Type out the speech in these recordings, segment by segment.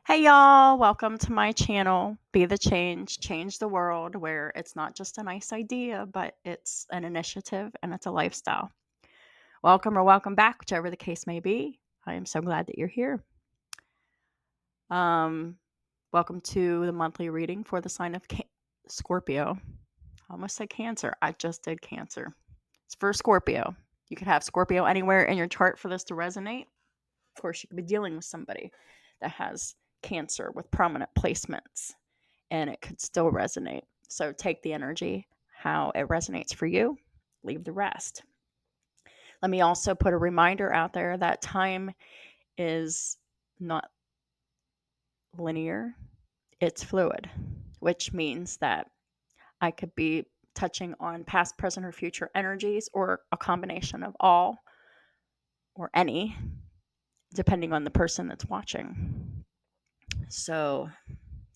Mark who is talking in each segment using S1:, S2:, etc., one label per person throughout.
S1: Hey y'all, welcome to my channel, Be the Change, Change the World, where it's not just a nice idea, but it's an initiative and it's a lifestyle. Welcome or welcome back, whichever the case may be. I am so glad that you're here. Um, Welcome to the monthly reading for the sign of Scorpio. I almost said Cancer. I just did Cancer. It's for Scorpio. You could have Scorpio anywhere in your chart for this to resonate. Of course, you could be dealing with somebody that has Cancer with prominent placements, and it could still resonate. So take the energy, how it resonates for you, leave the rest. Let me also put a reminder out there that time is not linear, it's fluid, which means that I could be touching on past, present, or future energies, or a combination of all or any, depending on the person that's watching. So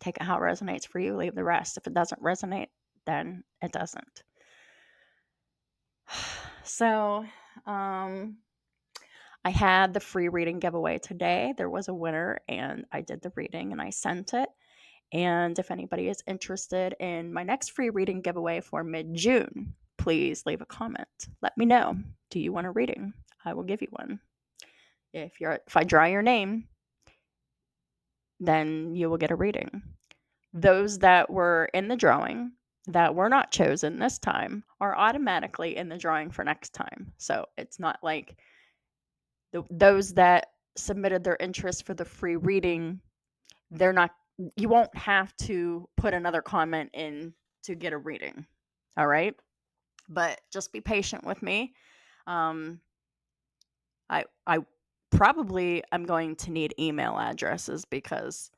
S1: take it how it resonates for you, leave the rest. If it doesn't resonate, then it doesn't. So, I had the free reading giveaway today. There was a winner, and I did the reading and I sent it. And if anybody is interested in my next free reading giveaway for mid-June, please leave a comment. Let me know. Do you want a reading? I will give you one. If I draw your name, then you will get a reading. Those that were in the drawing that were not chosen this time are automatically in the drawing for next time. So it's not like those that submitted their interest for the free reading, you won't have to put another comment in to get a reading. All right. But just be patient with me. I probably am going to need email addresses because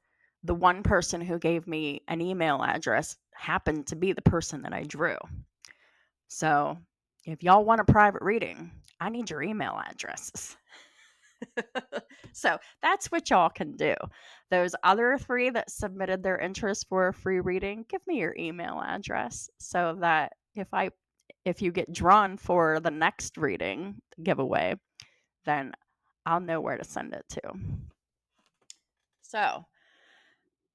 S1: the one person who gave me an email address happened to be the person that I drew. So if y'all want a private reading, I need your email addresses. So that's what y'all can do. Those other three that submitted their interest for a free reading, give me your email address so that if you get drawn for the next reading giveaway, then I'll know where to send it to. So,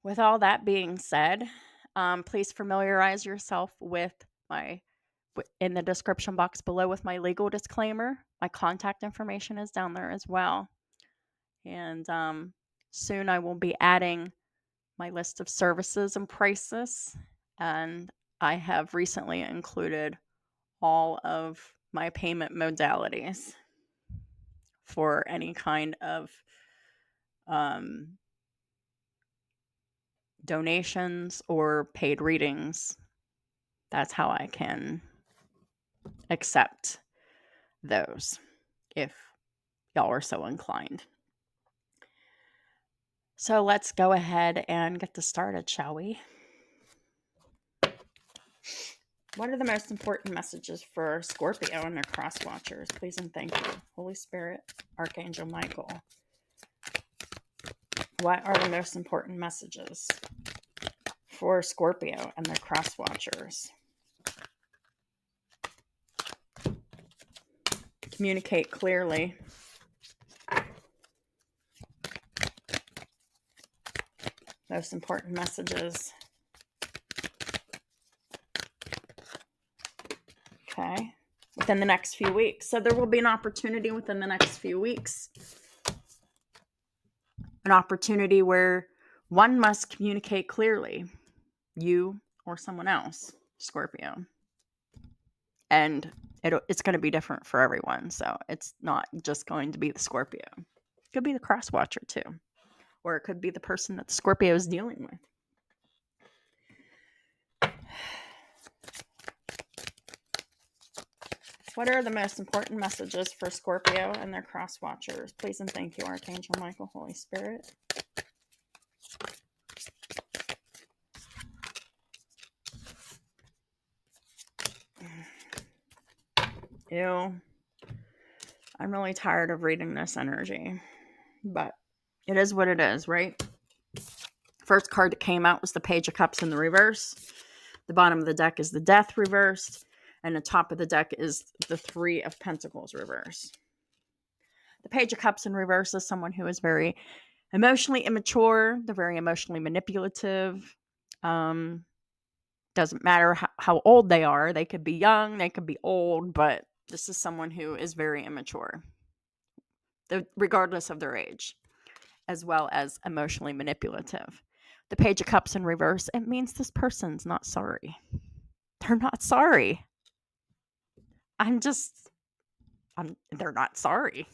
S1: with all that being said, please familiarize yourself with in the description box below with my legal disclaimer. My contact information is down there as well. And soon I will be adding my list of services and prices. And I have recently included all of my payment modalities for any kind of donations or paid readings. That's how I can accept those if y'all are so inclined. So let's go ahead and get this started, shall we? What are the most important messages for Scorpio and their cross watchers? Please and thank you. Holy Spirit, Archangel Michael. What are the most important messages for Scorpio and their cross watchers? Communicate clearly. Most important messages. Okay. Within the next few weeks. So there will be an opportunity within the next few weeks. An opportunity where one must communicate clearly. You or someone else, Scorpio. And it's going to be different for everyone. So it's not just going to be the Scorpio. It could be the cross watcher too. Or it could be the person that the Scorpio is dealing with. What are the most important messages for Scorpio and their cross watchers? Please and thank you, Archangel Michael, Holy Spirit. Ew. I'm really tired of reading this energy, but it is what it is, right? First card that came out was the Page of Cups in the reverse. The bottom of the deck is the Death reversed, and the top of the deck is the Three of Pentacles reversed. The Page of Cups in reverse is someone who is very Emotionally immature. They're very emotionally manipulative. Doesn't matter how old they are. They could be young, they could be old, but this is someone who is very immature, regardless of their age, as well as emotionally manipulative. The Page of Cups in reverse, it means this person's not sorry. They're not sorry. They're not sorry.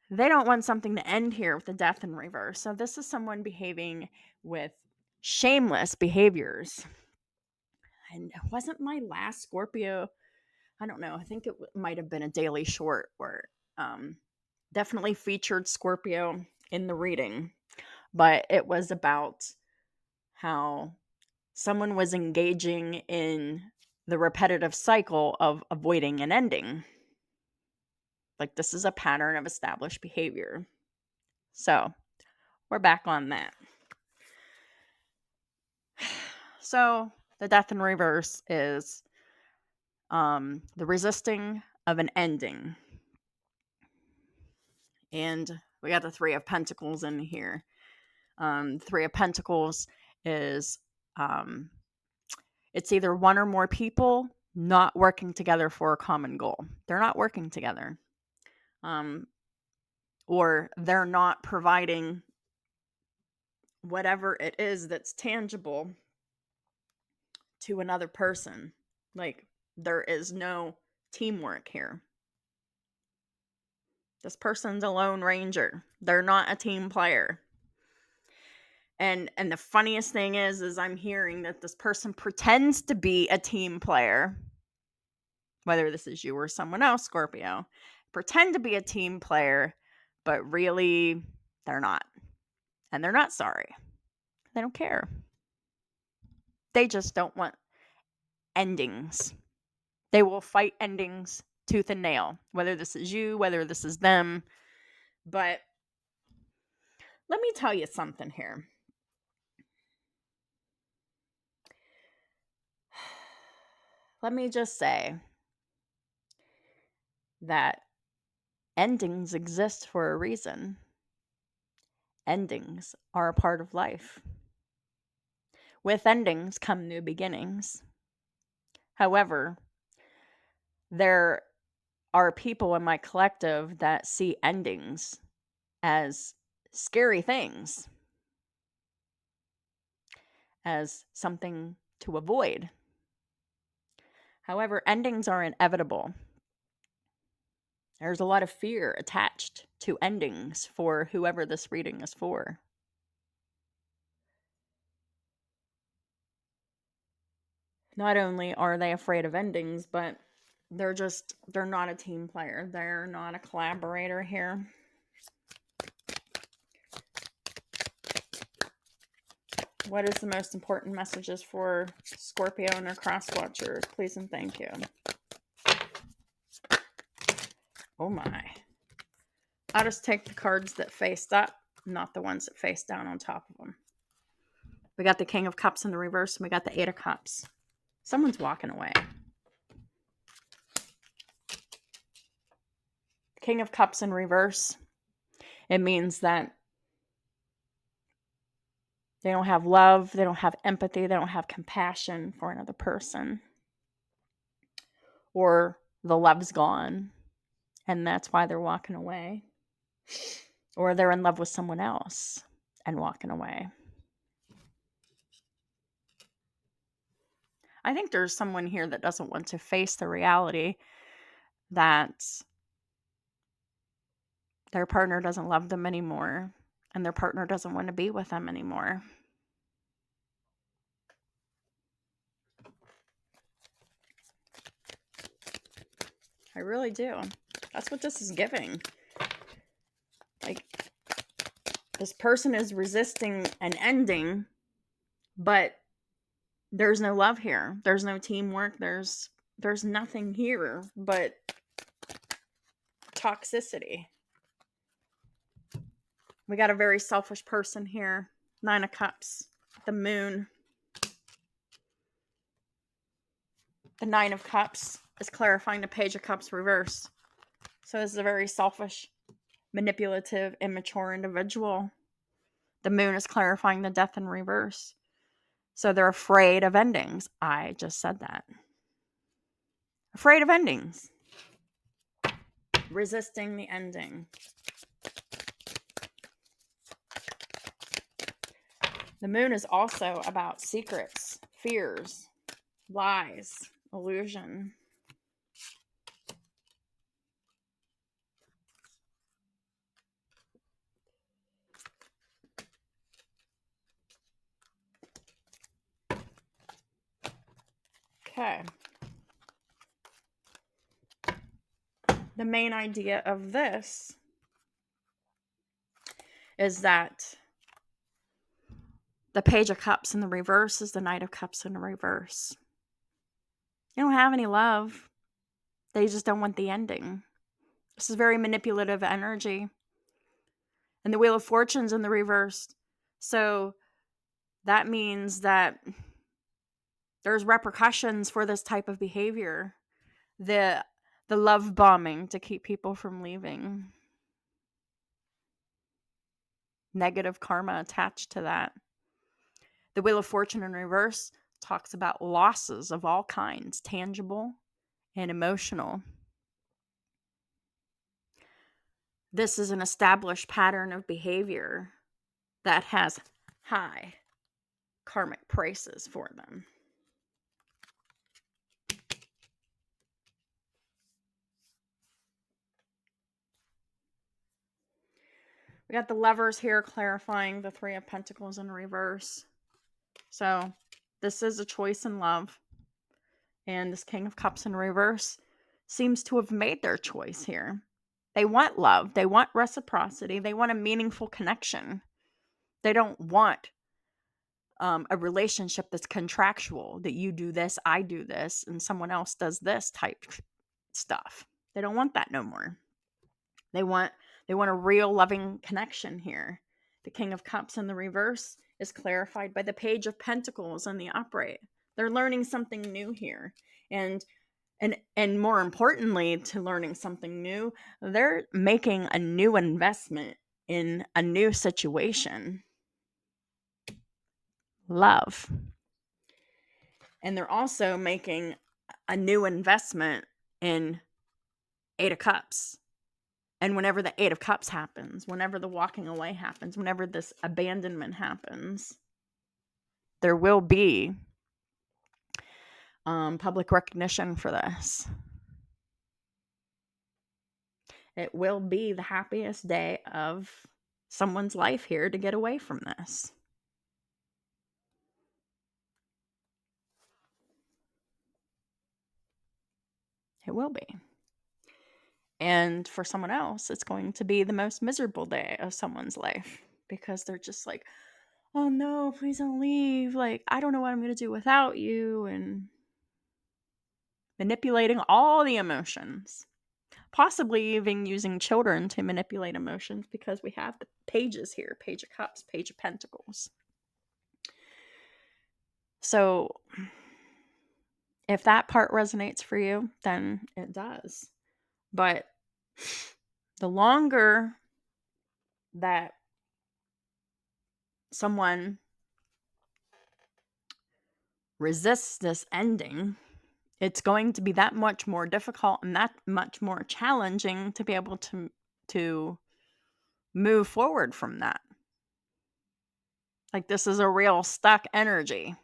S1: They don't want something to end here with the Death in reverse. So this is someone behaving with shameless behaviors. And it wasn't my last Scorpio. I don't know. I think it might have been a daily short where definitely featured Scorpio in the reading. But it was about how someone was engaging in the repetitive cycle of avoiding an ending. Like, this is a pattern of established behavior. So we're back on that. So the Death in reverse is the resisting of an ending. And we got the Three of Pentacles in here. Three of Pentacles is it's either one or more people not working together for a common goal. They're not working together. Or they're not providing whatever it is that's tangible to another person. Like, there is no teamwork here. This person's a lone ranger. They're not a team player. And the funniest thing is I'm hearing that this person pretends to be a team player. Whether this is you or someone else, Scorpio. Pretend to be a team player, but really they're not. And they're not sorry. They don't care. They just don't want endings. They will fight endings tooth and nail, whether this is you, whether this is them. But let me tell you something here. Let me just say that endings exist for a reason. Endings are a part of life. With endings come new beginnings. However, there are people in my collective that see endings as scary things, as something to avoid. However, endings are inevitable. There's a lot of fear attached to endings for whoever this reading is for. Not only are they afraid of endings, but they're not a team player. They're not a collaborator here. What is the most important messages for Scorpio and their cross watchers? Please and thank you. Oh my. I'll just take the cards that faced up, not the ones that face down on top of them. We got the King of Cups in the reverse, and we got the Eight of Cups. Someone's walking away. King of Cups in reverse. It means that they don't have love, they don't have empathy, they don't have compassion for another person. Or the love's gone, and that's why they're walking away. Or they're in love with someone else and walking away. I think there's someone here that doesn't want to face the reality that their partner doesn't love them anymore and their partner doesn't want to be with them anymore. I really do. That's what this is giving. Like, this person is resisting an ending, but there's no love here. There's no teamwork. There's nothing here but toxicity. We got a very selfish person here. Nine of Cups. The Moon. The Nine of Cups is clarifying the Page of Cups reverse. So this is a very selfish manipulative, immature individual. The moon is clarifying the death in reverse. So they're afraid of endings. I just said that. Afraid of endings. Resisting the ending. The moon is also about secrets, fears, lies, illusion. Okay. The main idea of this is that the Page of Cups in the reverse is the Knight of Cups in the reverse. They don't have any love. They just don't want the ending. This is very manipulative energy. And the Wheel of Fortune's in the reverse. So that means that there's repercussions for this type of behavior. The love bombing to keep people from leaving. Negative karma attached to that. The Wheel of Fortune in reverse talks about losses of all kinds, tangible and emotional. This is an established pattern of behavior that has high karmic prices for them. We got the Lovers here clarifying the Three of Pentacles in reverse. So this is a choice in love. And this King of Cups in reverse seems to have made their choice here. They want love. They want reciprocity. They want a meaningful connection. They don't want a relationship that's contractual, that you do this, I do this, and someone else does this type stuff. They don't want that no more. They want a real loving connection here. The King of Cups in the reverse is clarified by the Page of Pentacles in the upright. They're learning something new here. And more importantly, to learning something new, they're making a new investment in a new situation. Love. And they're also making a new investment in Eight of Cups. And whenever the Eight of Cups happens, whenever the walking away happens, whenever this abandonment happens, there will be public recognition for this. It will be the happiest day of someone's life here to get away from this. It will be. And for someone else, it's going to be the most miserable day of someone's life because they're just like, oh no, please don't leave. Like, I don't know what I'm going to do without you. And manipulating all the emotions. Possibly even using children to manipulate emotions because we have the pages here. Page of Cups, Page of Pentacles. So if that part resonates for you, then it does. But the longer that someone resists this ending, it's going to be that much more difficult and that much more challenging to be able to move forward from that. Like, this is a real stuck energy.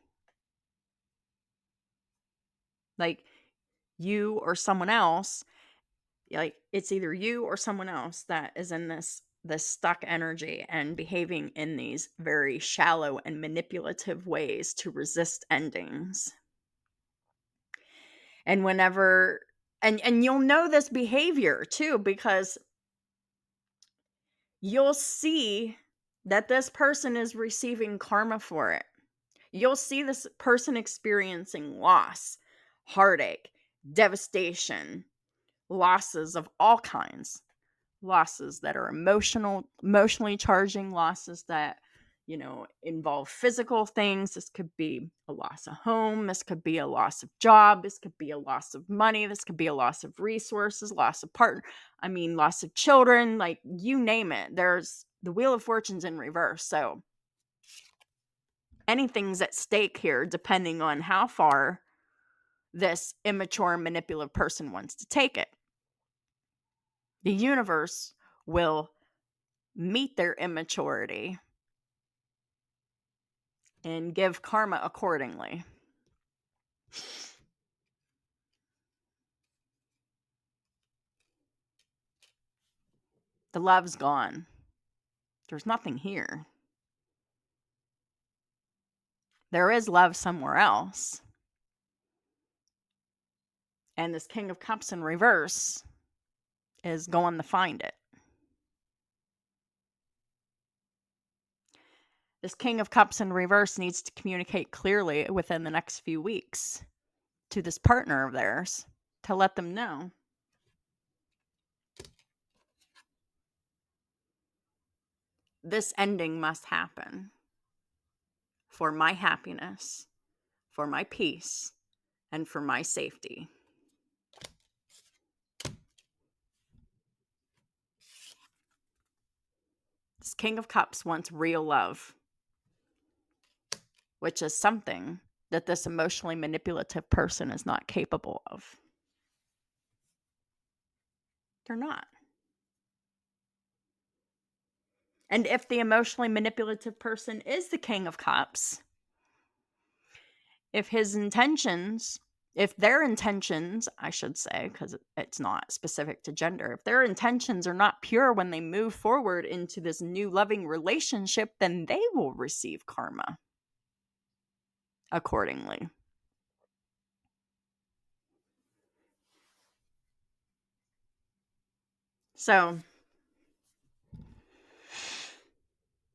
S1: Like, you or someone else, like, it's either you or someone else that is in this stuck energy and behaving in these very shallow and manipulative ways to resist endings. And whenever, and you'll know this behavior too, because you'll see that this person is receiving karma for it. You'll see this person experiencing loss, heartache, devastation, losses of all kinds. Losses that are emotionally charging, losses that involve physical things. This could be a loss of home. This could be a loss of job. This could be a loss of money. This could be a loss of resources, loss of partner. Loss of children, like you name it. There's the Wheel of Fortune's in reverse. So anything's at stake here, depending on how far this immature, manipulative person wants to take it. The universe will meet their immaturity and give karma accordingly. The love's gone. There's nothing here. There is love somewhere else. And this King of Cups in reverse is going to find it. This King of Cups in reverse needs to communicate clearly within the next few weeks to this partner of theirs to let them know this ending must happen for my happiness, for my peace, and for my safety. This King of Cups wants real love, which is something that this emotionally manipulative person is not capable of. They're not. And if the emotionally manipulative person is the King of Cups, if their intentions, I should say, because it's not specific to gender, if their intentions are not pure when they move forward into this new loving relationship, then they will receive karma accordingly. So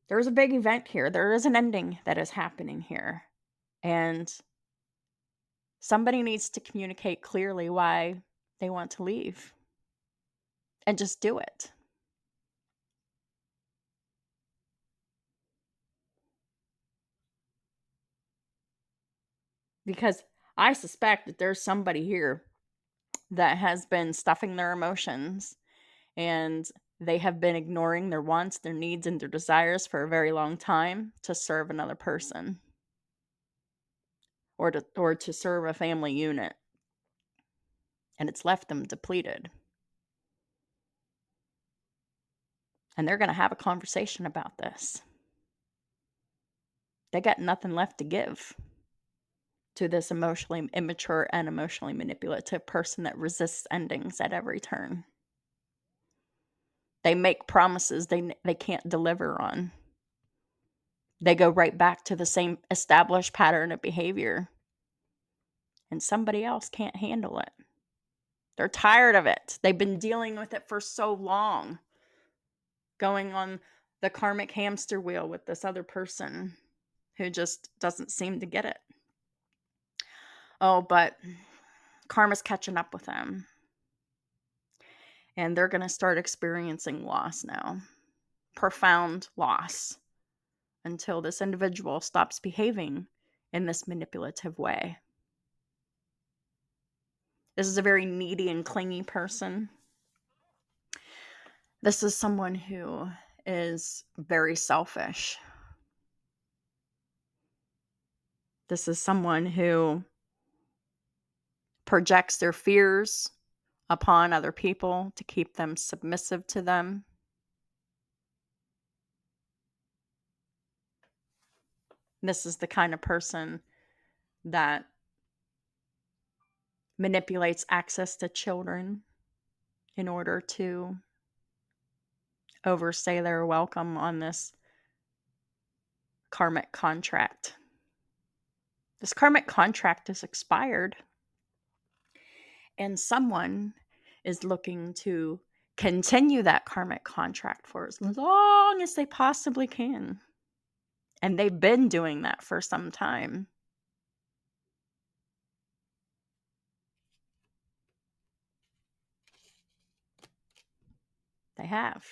S1: there's a big event here. There is an ending that is happening here. And somebody needs to communicate clearly why they want to leave. And just do it. Because I suspect that there's somebody here that has been stuffing their emotions, and they have been ignoring their wants, their needs, and their desires for a very long time to serve another person or to serve a family unit. And it's left them depleted. And they're going to have a conversation about this. They got nothing left to give to this emotionally immature and emotionally manipulative person that resists endings at every turn. They make promises they can't deliver on. They go right back to the same established pattern of behavior. And somebody else can't handle it. They're tired of it. They've been dealing with it for so long. Going on the karmic hamster wheel with this other person who just doesn't seem to get it. Oh, but karma's catching up with them. And they're going to start experiencing loss now. Profound loss. Until this individual stops behaving in this manipulative way. This is a very needy and clingy person. This is someone who is very selfish. This is someone who projects their fears upon other people to keep them submissive to them. This is the kind of person that manipulates access to children in order to overstay their welcome on this karmic contract. This karmic contract is expired, and someone is looking to continue that karmic contract for as long as they possibly can. And they've been doing that for some time. They have.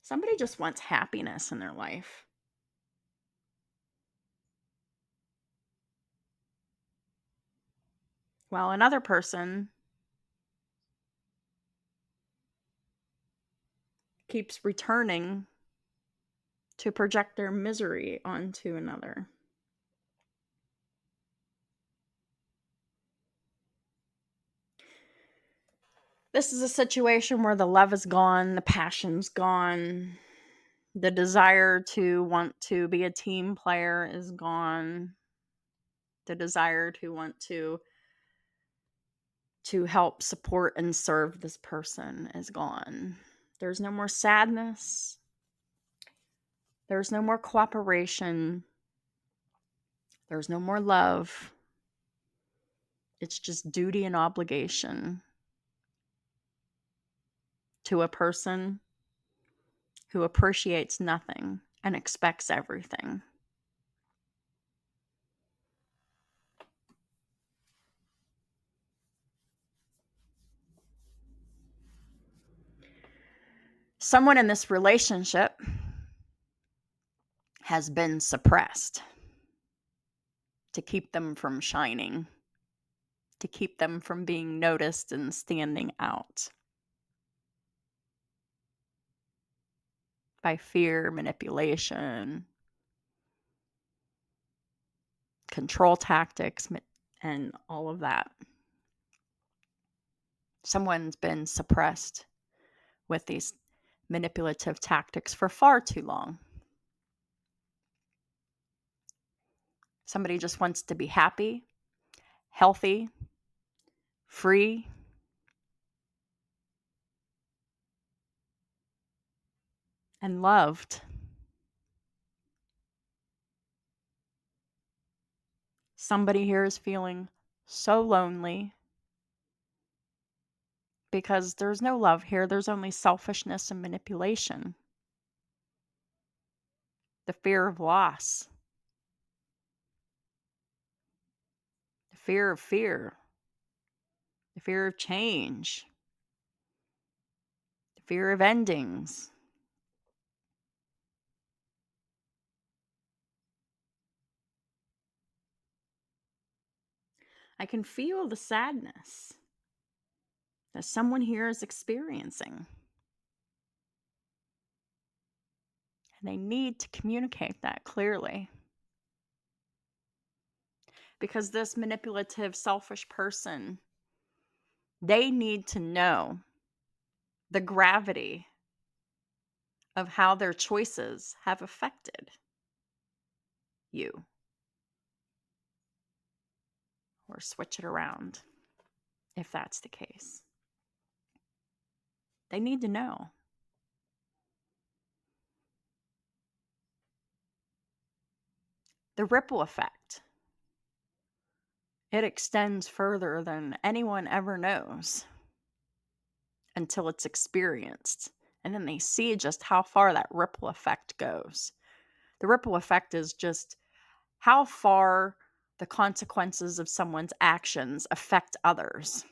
S1: Somebody just wants happiness in their life. While another person keeps returning to project their misery onto another. This is a situation where the love is gone, the passion's gone, the desire to want to be a team player is gone, the desire to want to help support and serve this person is gone. There's no more sadness. There's no more cooperation. There's no more love. It's just duty and obligation to a person who appreciates nothing and expects everything. Someone in this relationship has been suppressed to keep them from shining, to keep them from being noticed and standing out by fear, manipulation, control tactics, and all of that. Someone's been suppressed with these manipulative tactics for far too long. Somebody just wants to be happy, healthy, free, and loved. Somebody here is feeling so lonely because there's no love here. There's only selfishness and manipulation. The fear of loss, the fear of fear, the fear of change, the fear of endings. I can feel the sadness that someone here is experiencing. And they need to communicate that clearly. Because this manipulative, selfish person, they need to know the gravity of how their choices have affected you. Or switch it around if that's the case. They need to know. The ripple effect. It extends further than anyone ever knows until it's experienced. And then they see just how far that ripple effect goes. The ripple effect is just how far the consequences of someone's actions affect others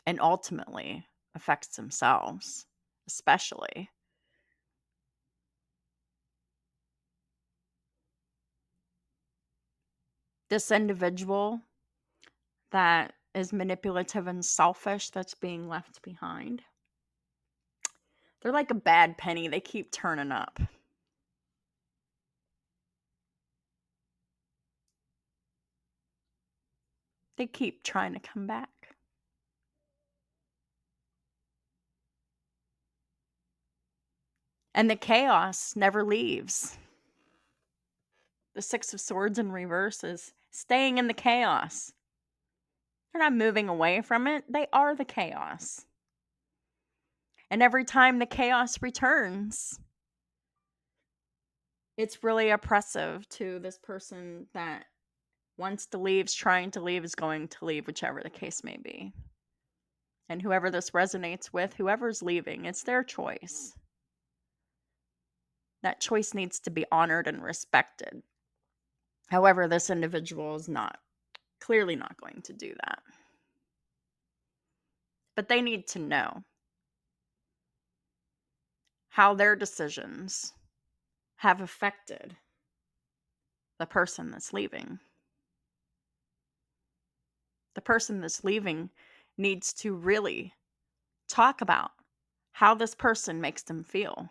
S1: and ultimately affects themselves, especially. This individual that is manipulative and selfish that's being left behind, they're like a bad penny. They keep turning up. They keep trying to come back. And the chaos never leaves. The Six of Swords in reverse is staying in the chaos. They're not moving away from it. They are the chaos. And every time the chaos returns, it's really oppressive to this person that wants to leave, is trying to leave, is going to leave, whichever the case may be. And whoever this resonates with, whoever's leaving, it's their choice. That choice needs to be honored and respected. However, this individual is clearly not going to do that. But they need to know. how their decisions have affected the person that's leaving. The person that's leaving needs to really talk about how this person makes them feel.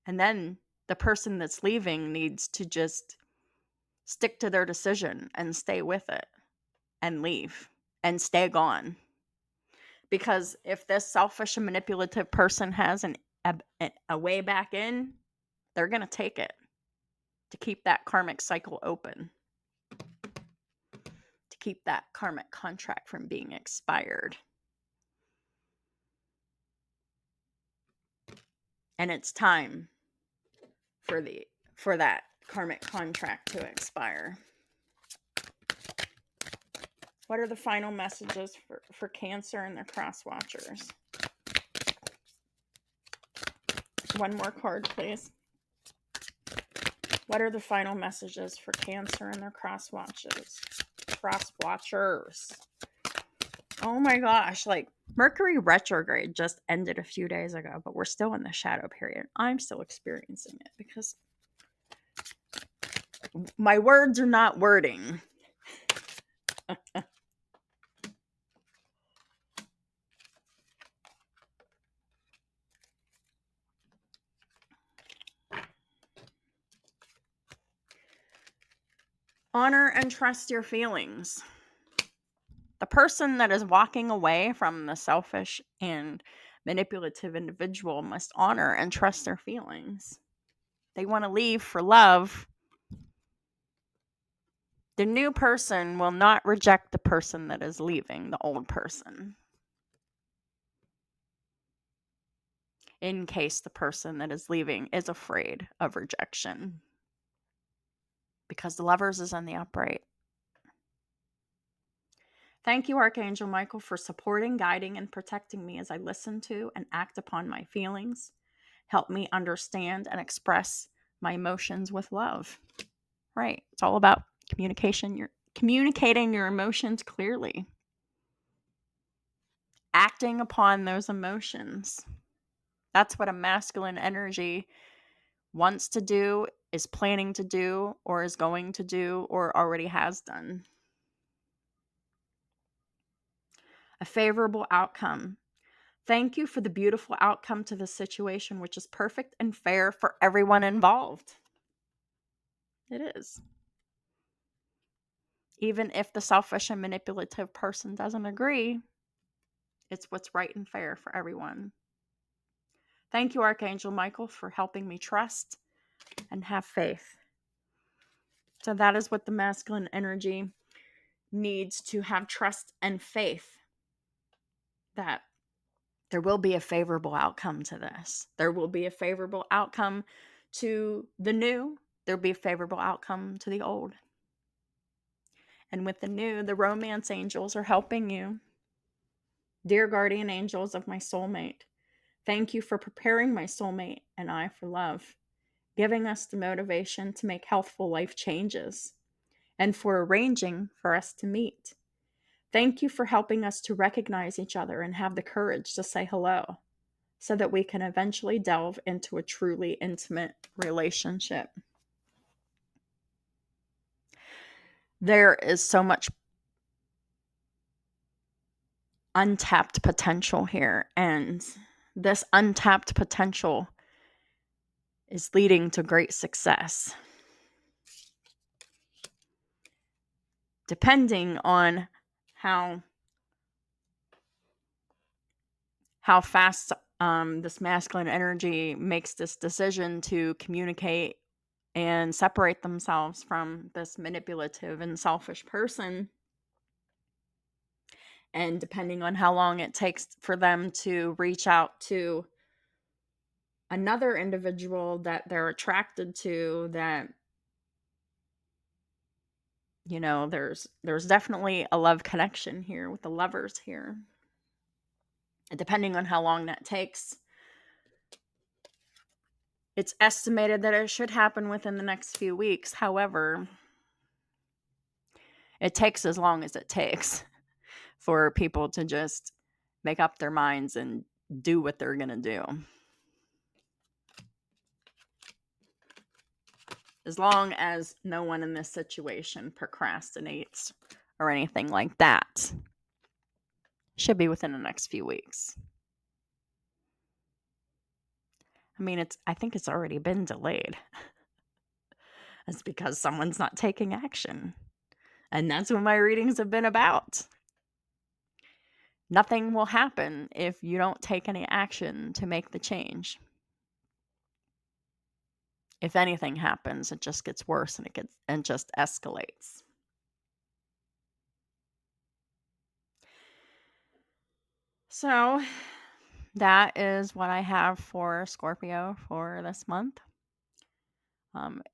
S1: And then the person that's leaving needs to just stick to their decision and stay with it and leave and stay gone. Because if this selfish and manipulative person has a way back in, they're going to take it to keep that karmic cycle open, to keep that karmic contract from being expired. And it's time for that karmic contract to expire. What are the final messages for Cancer and their cross watchers? One more card, please. What are the final messages for Cancer and their cross watchers? Oh my gosh, like Mercury retrograde just ended a few days ago, but we're still in the shadow period. I'm still experiencing it because my words are not wording. Honor and trust your feelings. The person that is walking away from the selfish and manipulative individual must honor and trust their feelings. They want to leave for love. The new person will not reject the person that is leaving, the old person, in case the person that is leaving is afraid of rejection. Because the Lovers is in the upright. Thank you, Archangel Michael, for supporting, guiding, and protecting me as I listen to and act upon my feelings. Help me understand and express my emotions with love. Right. It's all about communication. You're communicating your emotions clearly. Acting upon those emotions. That's what a masculine energy wants to do, is planning to do, or is going to do, or already has done. A favorable outcome. Thank you for the beautiful outcome to the situation, which is perfect and fair for everyone involved. It is. Even if the selfish and manipulative person doesn't agree, it's what's right and fair for everyone. Thank you, Archangel Michael, for helping me trust and have faith. So that is what the masculine energy needs, to have trust and faith that there will be a favorable outcome to this. There will be a favorable outcome to the new. There'll be a favorable outcome to the old. And with the new, the romance angels are helping you. Dear guardian angels of my soulmate, thank you for preparing my soulmate and I for love, giving us the motivation to make healthful life changes, and for arranging for us to meet. Thank you for helping us to recognize each other and have the courage to say hello, so that we can eventually delve into a truly intimate relationship. There is so much untapped potential here, and this untapped potential is leading to great success. Depending on how fast this masculine energy makes this decision to communicate and separate themselves from this manipulative and selfish person, and depending on how long it takes for them to reach out to another individual that they're attracted to, that, you know, there's definitely a love connection here with the Lovers here. And depending on how long that takes, it's estimated that it should happen within the next few weeks. However, it takes as long as it takes for people to just make up their minds and do what they're going to do. As long as no one in this situation procrastinates or anything like that. Should be within the next few weeks. I mean, I think it's already been delayed. It's because someone's not taking action. And that's what my readings have been about. Nothing will happen if you don't take any action to make the change. If anything happens, it just gets worse and just escalates. So that is what I have for Scorpio for this month.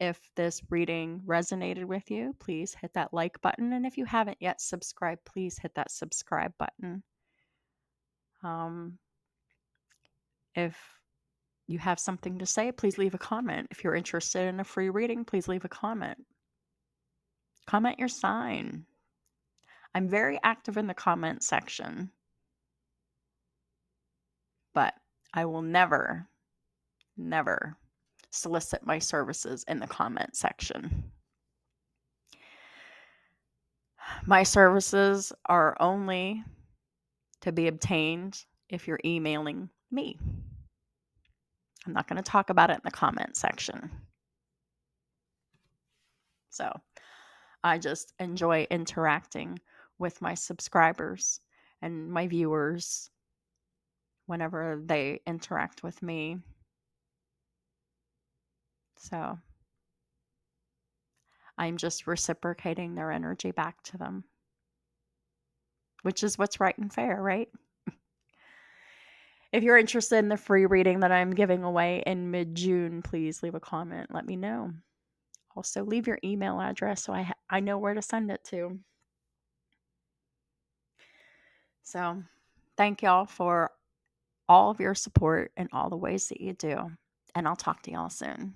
S1: If this reading resonated with you, please hit that like button. And if you haven't yet subscribed, please hit that subscribe button. If you have something to say, please leave a comment. If you're interested in a free reading, please leave a comment. Comment your sign. I'm very active in the comment section, but I will never solicit my services in the comment section. My services are only to be obtained if you're emailing me. I'm not going to talk about it in the comment section. So I just enjoy interacting with my subscribers and my viewers whenever they interact with me. So I'm just reciprocating their energy back to them, which is what's right and fair, right? If you're interested in the free reading that I'm giving away in mid-June, please leave a comment. Let me know. Also, leave your email address so I know where to send it to. So, thank y'all for all of your support and all the ways that you do. And I'll talk to y'all soon.